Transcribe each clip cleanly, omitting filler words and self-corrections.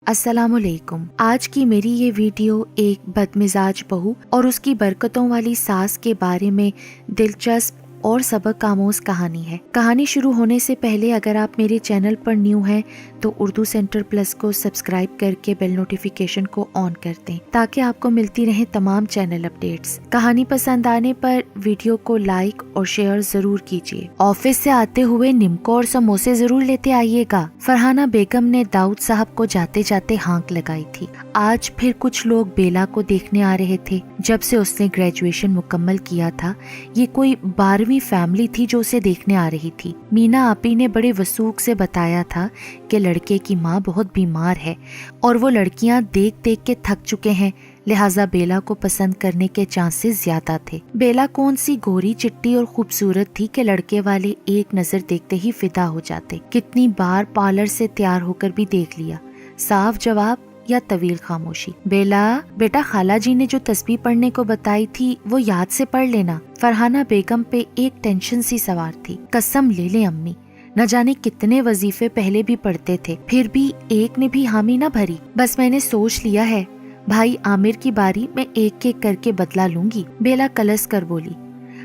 अस्सलाम वालेकुम। आज की मेरी ये वीडियो एक बदमिजाज बहू और उसकी बरकतों वाली सास के बारे में दिलचस्प और सबक आमोज कहानी है। कहानी शुरू होने से पहले अगर आप मेरे चैनल पर न्यू हैं तो उर्दू सेंटर प्लस को सब्सक्राइब करके बेल नोटिफिकेशन को ऑन कर दें ताकि आपको मिलती रहे तमाम चैनल अपडेट्स। कहानी पसंद आने पर वीडियो को लाइक और शेयर जरूर कीजिए। ऑफिस से आते हुए निम्को और समोसे जरूर लेते आइएगा। फरहाना बेगम ने दाऊद साहब को जाते जाते हाँक लगाई थी। आज फिर कुछ लोग बेला को देखने आ रहे थे। जब से उसने ग्रेजुएशन मुकम्मल किया था ये कोई 12वीं फैमिली थी जो उसे देखने आ रही थी। मीना आपी ने बड़े वसूख से बताया था कि लड़के की माँ बहुत बीमार है और वो लड़कियां देख देख के थक चुके हैं, लिहाजा बेला को पसंद करने के चांसेस ज्यादा थे। बेला कौन सी गोरी चिट्टी और खूबसूरत थी कि लड़के वाले एक नजर देखते ही फिदा हो जाते। कितनी बार पार्लर से तैयार होकर भी देख लिया, साफ जवाब या तवील खामोशी। बेला बेटा, खाला जी ने जो तस्बीह पढ़ने को बताई थी वो याद से पढ़ लेना। फरहाना बेगम पे एक टेंशन सी सवार थी। कसम ले ले अम्मी, न जाने कितने वजीफे पहले भी पढ़ते थे, फिर भी एक ने भी हामी न भरी। बस मैंने सोच लिया है, भाई आमिर की बारी मैं एक एक करके बदला लूंगी। बेला कलस कर बोली,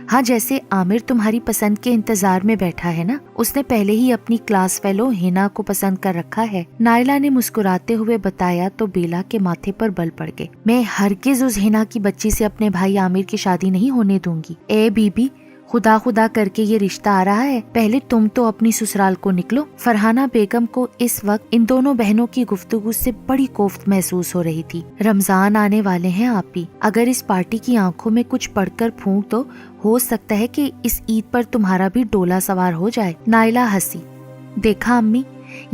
हाँ जैसे आमिर तुम्हारी पसंद के इंतजार में बैठा है ना, उसने पहले ही अपनी क्लास फेलो हिना को पसंद कर रखा है। नायला ने मुस्कुराते हुए बताया तो बेला के माथे पर बल पड़ गए। मैं हरगिज उस हिना की बच्ची से अपने भाई आमिर की शादी नहीं होने दूंगी। ए बीबी, खुदा खुदा करके ये रिश्ता आ रहा है, पहले तुम तो अपनी ससुराल को निकलो। फरहाना बेगम को इस वक्त इन दोनों बहनों की गुफ्तगू से बड़ी कोफ्त महसूस हो रही थी। रमजान आने वाले हैं आपी, अगर इस पार्टी की आंखों में कुछ पढ़कर फूंक तो हो सकता है कि इस ईद पर तुम्हारा भी डोला सवार हो जाए। नायला हंसी, देखा अम्मी,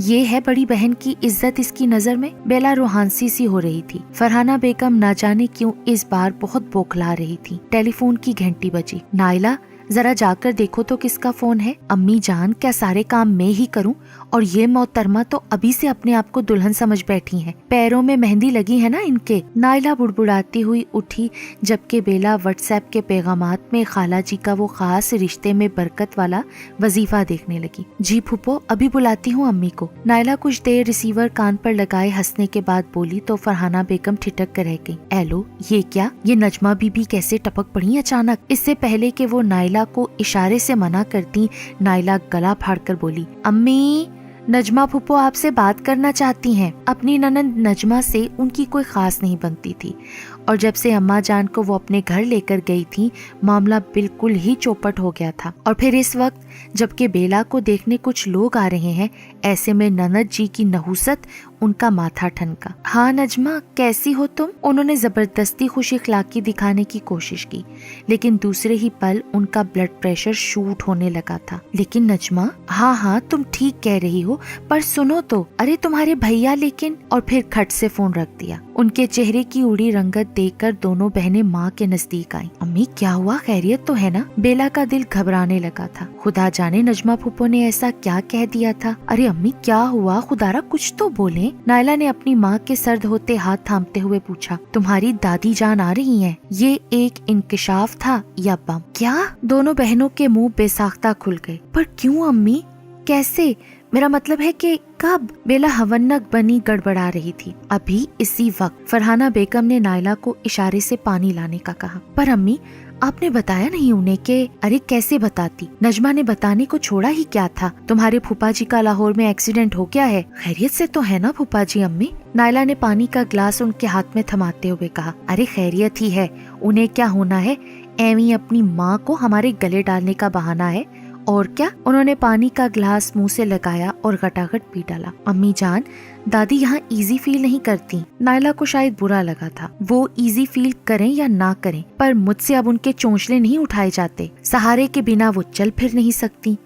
ये है बड़ी बहन की इज्जत इसकी नजर में। बेला रूहानसी सी हो रही थी। फरहाना बेगम न जाने क्यों इस बार बहुत बौखला रही थी। टेलीफोन की घंटी बजी। नायला, जरा जाकर देखो तो किसका फोन है। अम्मी जान, क्या सारे काम मैं ही करूं? और ये मोहतरमा तो अभी से अपने आप को दुल्हन समझ बैठी हैं। पैरों में मेहंदी लगी है ना इनके। नायला बुड़बुड़ाती हुई उठी जबकि बेला व्हाट्सएप के पैगामात में खाला जी का वो खास रिश्ते में बरकत वाला वजीफा देखने लगी। जी फूफो, अभी बुलाती हूँ अम्मी को। नायला कुछ देर रिसीवर कान पर लगाए हंसने के बाद बोली तो फरहाना बेगम ठिठक कर रह गई। एलो, ये क्या? ये नजमा बीबी कैसे टपक पड़ी अचानक? इससे पहले कि वो नायला को इशारे से मना करती, नायला गला फाड़कर बोली, अम्मी, नजमा फूफो आपसे बात करना चाहती हैं। अपनी ननद नजमा से उनकी कोई खास नहीं बनती थी और जब से अम्मा जान को वो अपने घर लेकर गई थी मामला बिल्कुल ही चौपट हो गया था। और फिर इस वक्त जबकि बेला को देखने कुछ लोग आ रहे हैं, ऐसे में ननद जी की नहुसत उनका माथा ठनका। हाँ नजमा, कैसी हो तुम? उन्होंने जबरदस्ती खुश इखलाकी दिखाने की कोशिश की, लेकिन दूसरे ही पल उनका ब्लड प्रेशर शूट होने लगा था। लेकिन नजमा, हाँ तुम ठीक कह रही हो, पर सुनो तो, अरे तुम्हारे भैया लेकिन। और फिर खट से फोन रख दिया। उनके चेहरे की उड़ी रंगत देखकर दोनों बहनें माँ के नजदीक आईं। अम्मी क्या हुआ, खैरियत तो है ना? बेला का दिल घबराने लगा था। खुदा जाने नजमा फूफो ने ऐसा क्या कह दिया था। अरे अम्मी क्या हुआ, खुदारा कुछ तो बोले। नायला ने अपनी माँ के सर्द होते हाथ थामते हुए पूछा, तुम्हारी दादी जान आ रही हैं? ये एक इंकिशाफ था या बम? क्या? दोनों बहनों के मुंह बेसाख्ता खुल गए। पर क्यों अम्मी, कैसे? मेरा मतलब है कि कब? बेला हवन्नक बनी गड़बड़ा रही थी। अभी इसी वक्त। फरहाना बेगम ने नायला को इशारे से पानी लाने का कहा। पर अम्मी, आपने बताया नहीं उन्हें कि? अरे कैसे बताती, नजमा ने बताने को छोड़ा ही क्या था। तुम्हारे फूफा जी का लाहौर में एक्सीडेंट हो गया है, खैरियत से तो है ना फूफा जी? अम्मी, नायला ने पानी का ग्लास उनके हाथ में थमाते हुए कहा। अरे खैरियत ही है, उन्हें क्या होना है? एवी अपनी माँ को हमारे गले डालने का बहाना है, और क्या? उन्होंने पानी का ग्लास मुंह से लगाया और गटागट पी डाला। अम्मी जान, दादी यहाँ इजी फील नहीं करती। नायला को शायद बुरा लगा था। वो इजी फील करें या ना करें, पर मुझसे अब उनके चोंचले नहीं उठाए जाते। सहारे के बिना वो चल फिर नहीं सकती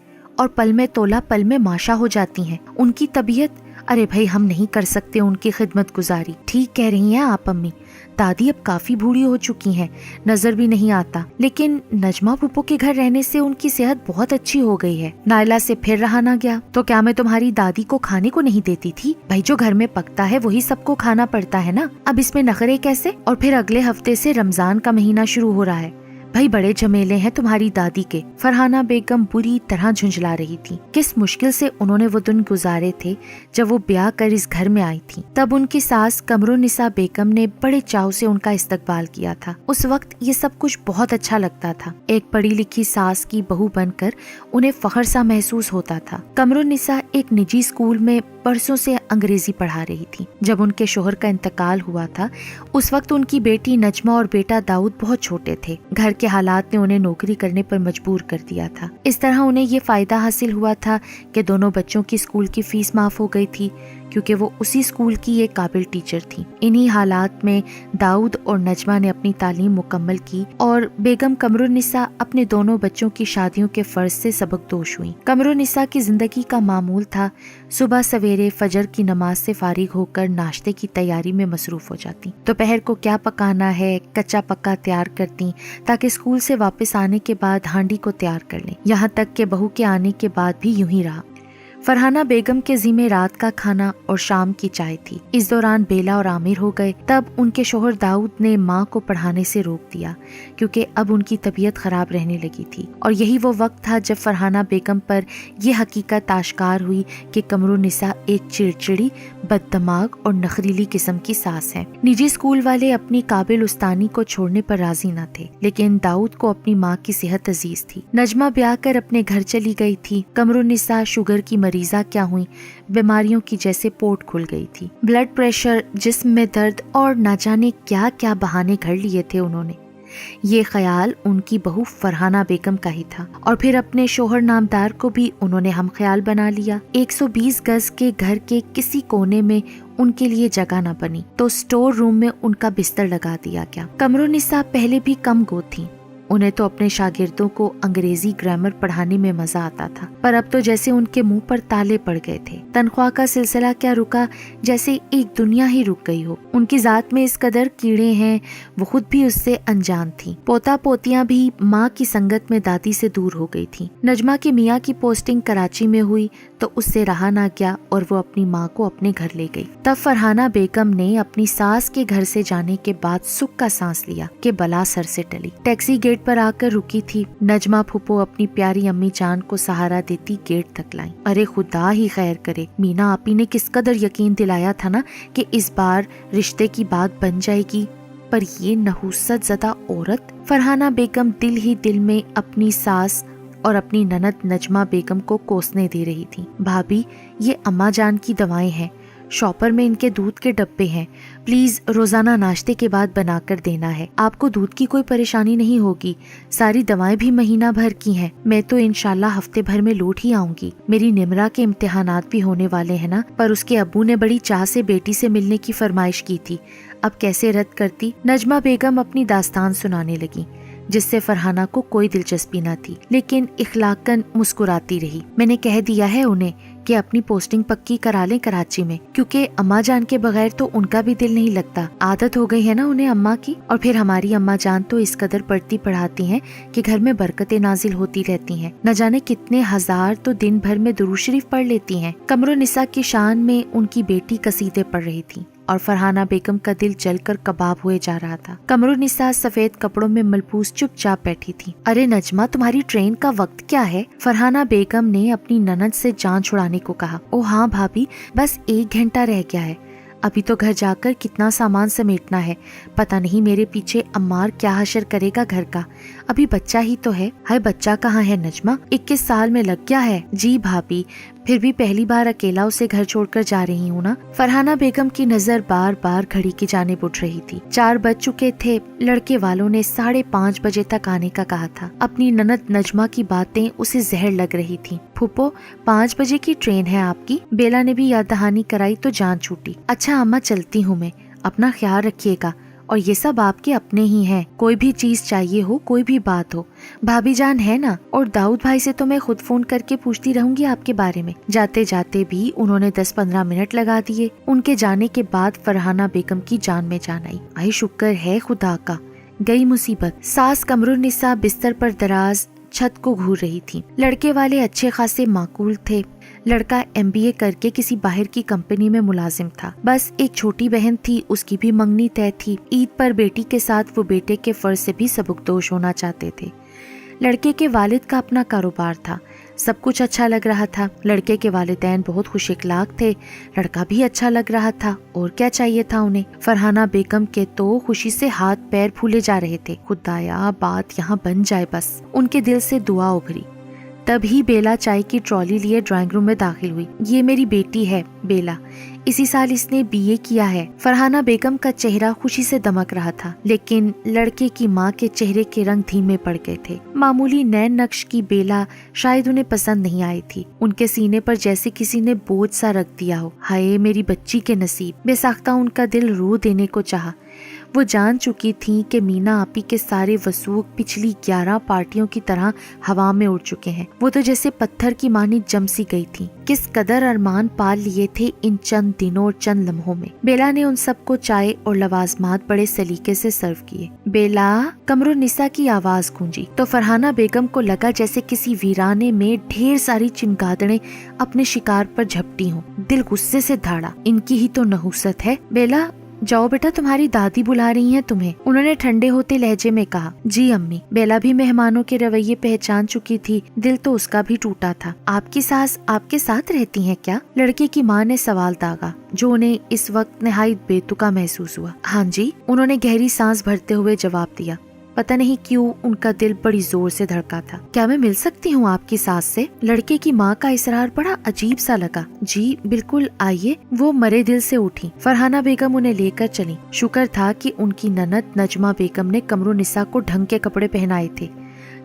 और पल में तोला पल में माशा हो जाती हैं। उनकी तबीयत, अरे भाई हम नहीं कर सकते उनकी खिदमत गुजारी। ठीक कह रही हैं आप अम्मी, दादी अब काफी बूढ़ी हो चुकी हैं, नजर भी नहीं आता। लेकिन नजमा फूफो के घर रहने से उनकी सेहत बहुत अच्छी हो गई है। नायला से फिर रहा ना गया। तो क्या मैं तुम्हारी दादी को खाने को नहीं देती थी? भाई जो घर में पकता है वही सबको खाना पड़ता है ना। अब इसमें नखरे कैसे? और फिर अगले हफ्ते से रमजान का महीना शुरू हो रहा है। भाई बड़े झमेले हैं तुम्हारी दादी के। फरहाना बेगम बुरी तरह झुंझला रही थी। किस मुश्किल से उन्होंने वो दिन गुजारे थे जब वो ब्याह कर इस घर में आई थी। तब उनकी सास कमरुन्निसा बेगम ने बड़े चाव से उनका इस्तकबाल किया था। उस वक्त ये सब कुछ बहुत अच्छा लगता था। एक पढ़ी लिखी सास की बहू बनकर उन्हें फख्र सा महसूस होता था। कमरुन्निसा एक निजी स्कूल में बरसों से अंग्रेजी पढ़ा रही थी। जब उनके शोहर का इंतकाल हुआ था उस वक्त उनकी बेटी नजमा और बेटा दाऊद बहुत छोटे थे। घर के हालात ने उन्हें नौकरी करने पर मजबूर कर दिया था। इस तरह उन्हें ये फायदा हासिल हुआ था कि दोनों बच्चों की स्कूल की फीस माफ हो गई थी, क्योंकि वो उसी स्कूल की एक काबिल टीचर थी। इन्हीं हालात में दाऊद और नजमा ने अपनी तालीम मुकम्मल की और बेगम कमरुन्निसा अपने दोनों बच्चों की शादियों के फर्ज से सबकदोश हुई। कमरुन्निसा की जिंदगी का मामूल था सुबह सवेरे फजर की नमाज से फारिग होकर नाश्ते की तैयारी में मसरूफ हो जाती। दोपहर को क्या पकाना है कच्चा पक्का तैयार करती ताकि स्कूल से वापस आने के बाद हांडी को तैयार कर लें। यहाँ तक कि बहू के आने के बाद भी यूं ही रहा। फरहाना बेगम के जिम्मे रात का खाना और शाम की चाय थी। इस दौरान बेला और आमिर हो गए। तब उनके शोहर दाऊद ने माँ को पढ़ाने से रोक दिया, क्योंकि अब उनकी तबीयत खराब रहने लगी थी। और यही वो वक्त था जब फरहाना बेगम पर यह हकीकत आश्कार हुई कि कमरुन्निसा एक चिड़चिड़ी, बददिमाग और नखरीली किस्म की सास है। निजी स्कूल वाले अपनी काबिल उस्तानी को छोड़ने पर राजी न थे, लेकिन दाऊद को अपनी माँ की सेहत अजीज थी। नजमा ब्याह कर अपने घर चली गई थी। कमरुन्निसा शुगर की मरीजा क्या हुई, बीमारियों की जैसे पोट खुल गई थी। ब्लड प्रेशर, जिस्म में दर्द और न जाने क्या क्या बहाने घड़ लिए थे उन्होंने। ये ख्याल उनकी बहू फरहाना बेगम का ही था। और फिर अपने शोहर नामदार को भी उन्होंने हम ख्याल बना लिया। 120 गज के घर के किसी कोने में उनके लिए जगह न बनी तो स्टोर रूम में उनका बिस्तर लगा दिया गया। कमरुन्निसा पहले भी कम गो थी। उन्हें तो अपने शागिर्दों को अंग्रेजी ग्रामर पढ़ाने में मजा आता था, पर अब तो जैसे उनके मुंह पर ताले पड़ गए थे। तनख्वाह का सिलसिला क्या रुका, जैसे एक दुनिया ही रुक गई हो। उनकी जात में इस कदर कीड़े हैं, वो खुद भी उससे अनजान थी। पोता पोतियां भी माँ की संगत में दादी से दूर हो गई थी। नजमा की मियाँ की पोस्टिंग कराची में हुई तो उससे रहा ना गया और वो अपनी माँ को अपने घर ले गई। तब फरहाना बेगम ने अपनी सास के घर से जाने के बाद सुख का सांस लिया कि बला सर से टली। टैक्सी गेट पर आकर रुकी थी। नजमा फूफो अपनी प्यारी अम्मी जान को सहारा देती गेट तक लाई। अरे खुदा ही खैर करे, मीना आपी ने किस कदर यकीन दिलाया था ना कि इस बार रिश्ते की बात बन जाएगी, पर ये नहुसत ज़दा औरत। फरहाना बेगम दिल ही दिल में अपनी सास और अपनी ननद नजमा बेगम को कोसने दे रही थी। भाभी, ये अम्मा जान की दवाएं हैं, शॉपर में इनके दूध के डब्बे हैं, प्लीज रोजाना नाश्ते के बाद बनाकर देना है। आपको दूध की कोई परेशानी नहीं होगी। सारी दवाएं भी महीना भर की हैं। मैं तो इंशाल्लाह हफ्ते भर में लौट ही आऊंगी। मेरी निमरा के इम्तिहानात भी होने वाले हैं ना, पर उसके अब्बू ने बड़ी चाह से बेटी से मिलने की फरमाइश की थी। अब कैसे रद्द करती। नजमा बेगम अपनी दास्तान सुनाने लगी, जिससे फरहाना को कोई दिलचस्पी न थी, लेकिन इखलाकन मुस्कुराती रही। मैंने कह दिया है उन्हें कि अपनी पोस्टिंग पक्की करा लें कराची में, क्योंकि अम्मा जान के बगैर तो उनका भी दिल नहीं लगता। आदत हो गई है ना उन्हें अम्मा की। और फिर हमारी अम्मा जान तो इस कदर पढ़ती पढ़ाती हैं कि घर में बरकतें नाजिल होती रहती हैं। न जाने कितने हजार तो दिन भर में दुरूद शरीफ पढ़ लेती हैं। कमरुन्निसा की शान में उनकी बेटी कसीदे पढ़ रही थी और फरहाना बेगम का दिल जलकर कबाब हुए जा रहा था। कमरुन्निसा सफेद कपड़ों में मलबूस चुपचाप बैठी थी। अरे नजमा, तुम्हारी ट्रेन का वक्त क्या है? फरहाना बेगम ने अपनी ननद से जान छुड़ाने को कहा। ओ हाँ भाभी, बस 1 घंटा रह गया है। अभी तो घर जाकर कितना सामान समेटना है। पता नहीं मेरे पीछे अम्मार क्या हशर करेगा घर का। अभी बच्चा ही तो है। हाय, बच्चा कहाँ है नजमा? 21 साल में लग गया है। जी भाभी, फिर भी पहली बार अकेला उसे घर छोड़कर जा रही हूँ ना। फरहाना बेगम की नजर बार बार घड़ी की जानिब उठ रही थी। 4 बज चुके थे। लड़के वालों ने 5:30 बजे तक आने का कहा था। अपनी ननद नजमा की बातें उसे जहर लग रही थी। फूफो, 5 बजे की ट्रेन है आपकी। बेला ने भी याद दहानी कराई तो जान छूटी। अच्छा अम्मा, चलती हूँ मैं, अपना ख्याल रखिएगा। और ये सब आपके अपने ही हैं। कोई भी चीज चाहिए हो, कोई भी बात हो, भाभी जान है ना। और दाऊद भाई से तो मैं खुद फोन करके पूछती रहूंगी आपके बारे में। जाते जाते भी उन्होंने 10-15 मिनट लगा दिए। उनके जाने के बाद फरहाना बेगम की जान में जान आई। आई शुक्र है खुदा का, गई मुसीबत। सास कमरुन्निसा बिस्तर पर दराज छत को घूर रही थी। लड़के वाले अच्छे खासे माकूल थे। लड़का MBA करके किसी बाहर की कंपनी में मुलाजिम था। बस एक छोटी बहन थी, उसकी भी मंगनी तय थी। ईद पर बेटी के साथ वो बेटे के फर्ज से भी सबकदोश होना चाहते थे। लड़के के वालिद का अपना कारोबार था, सब कुछ अच्छा लग रहा था। लड़के के वालिदैन बहुत खुश इखलाक थे, लड़का भी अच्छा लग रहा था, और क्या चाहिए था उन्हें। फरहाना बेगम के तो खुशी से हाथ पैर फूले जा रहे थे। खुदाया बात यहाँ बन जाए बस, उनके दिल से दुआ उभरी। तभी बेला चाय की ट्रॉली लिए ड्राइंग रूम में दाखिल हुई। ये मेरी बेटी है बेला, इसी साल इसने BA किया है। फरहाना बेगम का चेहरा खुशी से दमक रहा था, लेकिन लड़के की माँ के चेहरे के रंग धीमे पड़ गए थे। मामूली नैन नक्श की बेला शायद उन्हें पसंद नहीं आई थी। उनके सीने पर जैसे किसी ने बोझ सा रख दिया हो। हाय मेरी बच्ची के नसीब। बेसाख्ता उनका दिल रो देने को चाहा। वो जान चुकी थी कि मीना आपी के सारे वसूख पिछली 11 पार्टियों की तरह हवा में उड़ चुके हैं। वो तो जैसे पत्थर की मानी जम सी गई थी। किस कदर अरमान पाल लिए थे इन चंद दिनों और चंद लम्हों में। बेला ने उन सबको चाय और लवाजमात बड़े सलीके से सर्व किए। बेला, कमरुन्निसा की आवाज गूंजी तो फरहाना बेगम को लगा जैसे किसी वीराने में ढेर सारी चमगादड़ें अपने शिकार पर झपटी हों। दिल गुस्से से धाड़ा, इनकी ही तो नहुसत है। बेला जाओ बेटा, तुम्हारी दादी बुला रही हैं तुम्हें, उन्होंने ठंडे होते लहजे में कहा। जी अम्मी। बेला भी मेहमानों के रवैये पहचान चुकी थी, दिल तो उसका भी टूटा था। आपकी सास आपके साथ रहती हैं क्या? लड़के की माँ ने सवाल दागा, जो उन्हें इस वक्त निहायत बेतुका महसूस हुआ। हाँ जी, उन्होंने गहरी सांस भरते हुए जवाब दिया। पता नहीं क्यों उनका दिल बड़ी जोर से धड़का था। क्या मैं मिल सकती हूँ आपकी सास से? लड़के की माँ का इसरार बड़ा अजीब सा लगा। जी बिल्कुल, आइए। वो मरे दिल से उठी। फरहाना बेगम उन्हें लेकर चली। शुक्र था कि उनकी ननद नजमा बेगम ने कमरुन्निसा को ढंग के कपड़े पहनाए थे।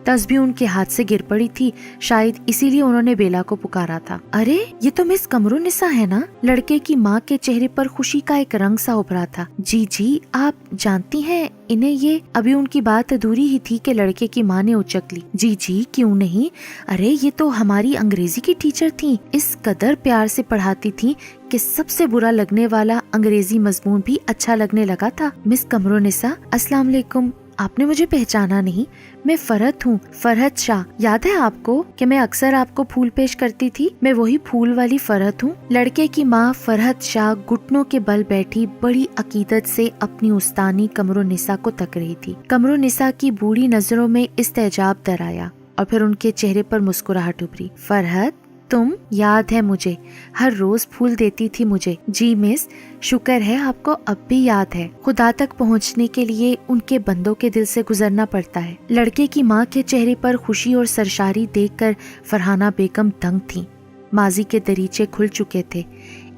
तस्बीह उनके हाथ से गिर पड़ी थी, शायद इसीलिए उन्होंने बेला को पुकारा था। अरे ये तो मिस कमरुन्निसा है ना? लड़के की माँ के चेहरे पर खुशी का एक रंग सा उभरा था। जी जी, आप जानती हैं इन्हें? ये अभी उनकी बात अधूरी ही थी कि लड़के की माँ ने उचक ली। जी जी, क्यों नहीं। अरे ये तो हमारी अंग्रेजी की टीचर थी, इस कदर प्यार से पढ़ाती थी कि सबसे बुरा लगने वाला अंग्रेजी मजमून भी अच्छा लगने लगा था। मिस कमरुन्निसा, अस्सलाम वालेकुम। आपने मुझे पहचाना नहीं? मैं फरहत हूँ, फरहत शाह। याद है आपको कि मैं अक्सर आपको फूल पेश करती थी? मैं वही फूल वाली फरहत हूँ। लड़के की माँ फरहत शाह घुटनों के बल बैठी बड़ी अकीदत से अपनी उस्तानी कमरुन्निसा को तक रही थी। कमरुन्निसा की बूढ़ी नजरों में इस्तेजाब दर आया और फिर उनके चेहरे पर मुस्कुराहट उभरी। फरहत, तुम? याद है मुझे, हर रोज फूल देती थी मुझे। जी मिस, शुक्र है आपको अब भी याद है। खुदा तक पहुंचने के लिए उनके बंदों के दिल से गुजरना पड़ता है। लड़के की माँ के चेहरे पर खुशी और सरशारी देखकर फरहाना बेगम दंग थी। माजी के दरीचे खुल चुके थे।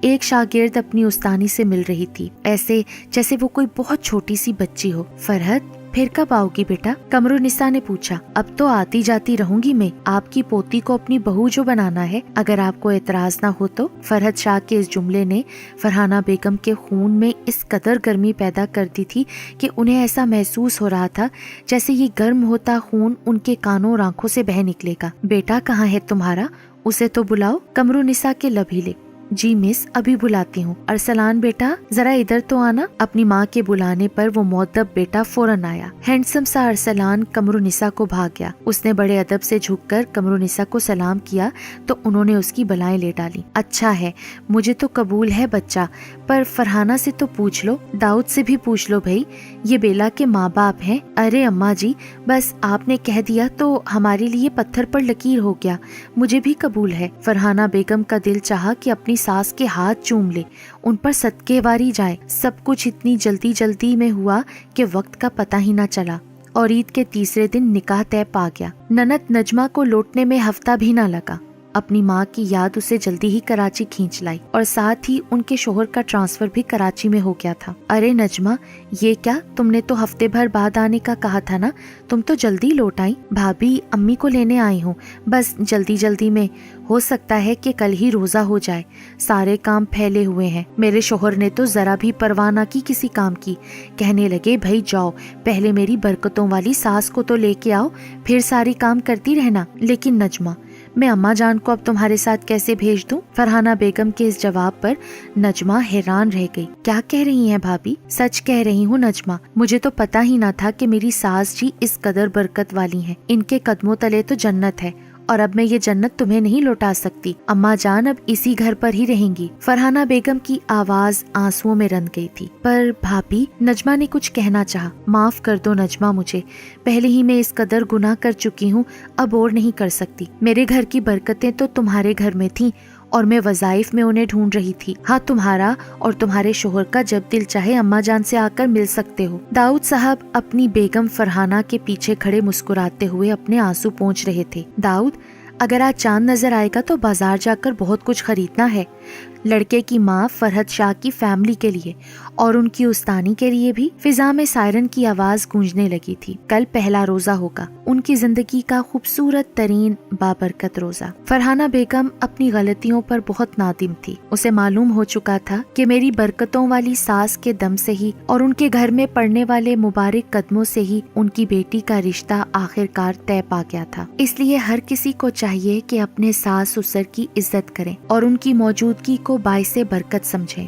एक शागिर्द अपनी उस्तानी से मिल रही थी, ऐसे जैसे वो कोई बहुत छोटी सी बच्ची हो। फरहत, फिर कब आओगी बेटा? कमरुन्निसा ने पूछा। अब तो आती जाती रहूंगी मैं, आपकी पोती को अपनी बहू जो बनाना है, अगर आपको एतराज ना हो तो। फरहत शाह के इस जुमले ने फरहाना बेगम के खून में इस कदर गर्मी पैदा कर दी थी कि उन्हें ऐसा महसूस हो रहा था जैसे ये गर्म होता खून उनके कानों और आंखों से बह निकलेगा। बेटा कहाँ है तुम्हारा? उसे तो बुलाओ। कमरुन्निसा के लब हिले। जी मिस, अभी बुलाती हूँ। अरसलान बेटा, जरा इधर तो आना। अपनी माँ के बुलाने पर वो मुअद्दब बेटा फौरन आया। हैंडसम सा अरसलान कमरुन्निसा को भाग गया। उसने बड़े अदब से झुककर कमरुन्निसा को सलाम किया तो उन्होंने उसकी बलाएं ले डाली। अच्छा है, मुझे तो कबूल है बच्चा, पर फरहाना से तो पूछ लो, दाऊद से भी पूछ लो भाई, ये बेला के माँ बाप हैं। अरे अम्मा जी, बस आपने कह दिया तो हमारे लिए पत्थर पर लकीर हो गया, मुझे भी कबूल है। फरहाना बेगम का दिल चाहा कि अपनी सास के हाथ चूम ले, उन पर सदके वारी जाए। सब कुछ इतनी जल्दी जल्दी में हुआ कि वक्त का पता ही ना चला और ईद के तीसरे दिन निकाह तय पा गया। ननद नजमा को लौटने में हफ्ता भी ना लगा। अपनी माँ की याद उसे जल्दी ही कराची खींच लाई और साथ ही उनके शोहर का ट्रांसफर भी कराची में हो गया था। अरे नजमा, ये क्या, तुमने तो हफ्ते भर बाद आने का कहा था ना, तुम तो जल्दी लौट आई। भाभी, अम्मी को लेने आई हूँ, बस जल्दी जल्दी में। हो सकता है कि कल ही रोजा हो जाए, सारे काम फैले हुए हैं। मेरे शोहर ने तो जरा भी परवाह ना की किसी काम की, कहने लगे भाई जाओ, पहले मेरी बरकतों वाली सास को तो लेके आओ, फिर सारी काम करती रहना। लेकिन नजमा, मैं अम्मा जान को अब तुम्हारे साथ कैसे भेज दूं? फरहाना बेगम के इस जवाब पर नजमा हैरान रह गई। क्या कह रही हैं भाभी? सच कह रही हूँ नजमा, मुझे तो पता ही ना था कि मेरी सास जी इस कदर बरकत वाली हैं। इनके कदमों तले तो जन्नत है اور اب میں یہ جنت تمہیں نہیں لوٹا سکتی. اماں جان اب اسی گھر پر ہی رہیں گی. فرحانہ بیگم کی آواز آنسوؤں میں رن گئی تھی. پر بھابھی، نجمہ نے کچھ کہنا چاہا. معاف کر دو نجمہ مجھے، پہلے ہی میں اس قدر گناہ کر چکی ہوں، اب اور نہیں کر سکتی. میرے گھر کی برکتیں تو تمہارے گھر میں تھیں اور میں وظائف میں انہیں ڈھونڈ رہی تھی. ہاں، تمہارا اور تمہارے شوہر کا جب دل چاہے اماں جان سے آ کر مل سکتے ہو. داؤد صاحب اپنی بیگم فرحانہ کے پیچھے کھڑے مسکراتے ہوئے اپنے آنسو پونچھ رہے تھے. داؤد، اگر آج چاند نظر آئے گا تو بازار جا کر بہت کچھ خریدنا ہے. لڑکے کی ماں فرحت شاہ کی فیملی کے لیے اور ان کی استانی کے لیے بھی. فضا میں سائرن کی آواز گونجنے لگی تھی. کل پہلا روزہ ہوگا، ان کی زندگی کا خوبصورت ترین بابرکت روزہ. فرحانہ بیگم اپنی غلطیوں پر بہت نادم تھی. اسے معلوم ہو چکا تھا کہ میری برکتوں والی ساس کے دم سے ہی اور ان کے گھر میں پڑنے والے مبارک قدموں سے ہی ان کی بیٹی کا رشتہ آخر کار طے پا گیا تھا. اس لیے ہر کسی کو چاہیے کہ اپنے ساس سسر کی عزت کریں اور ان کی موجودگی کو باعث برکت سمجھیں.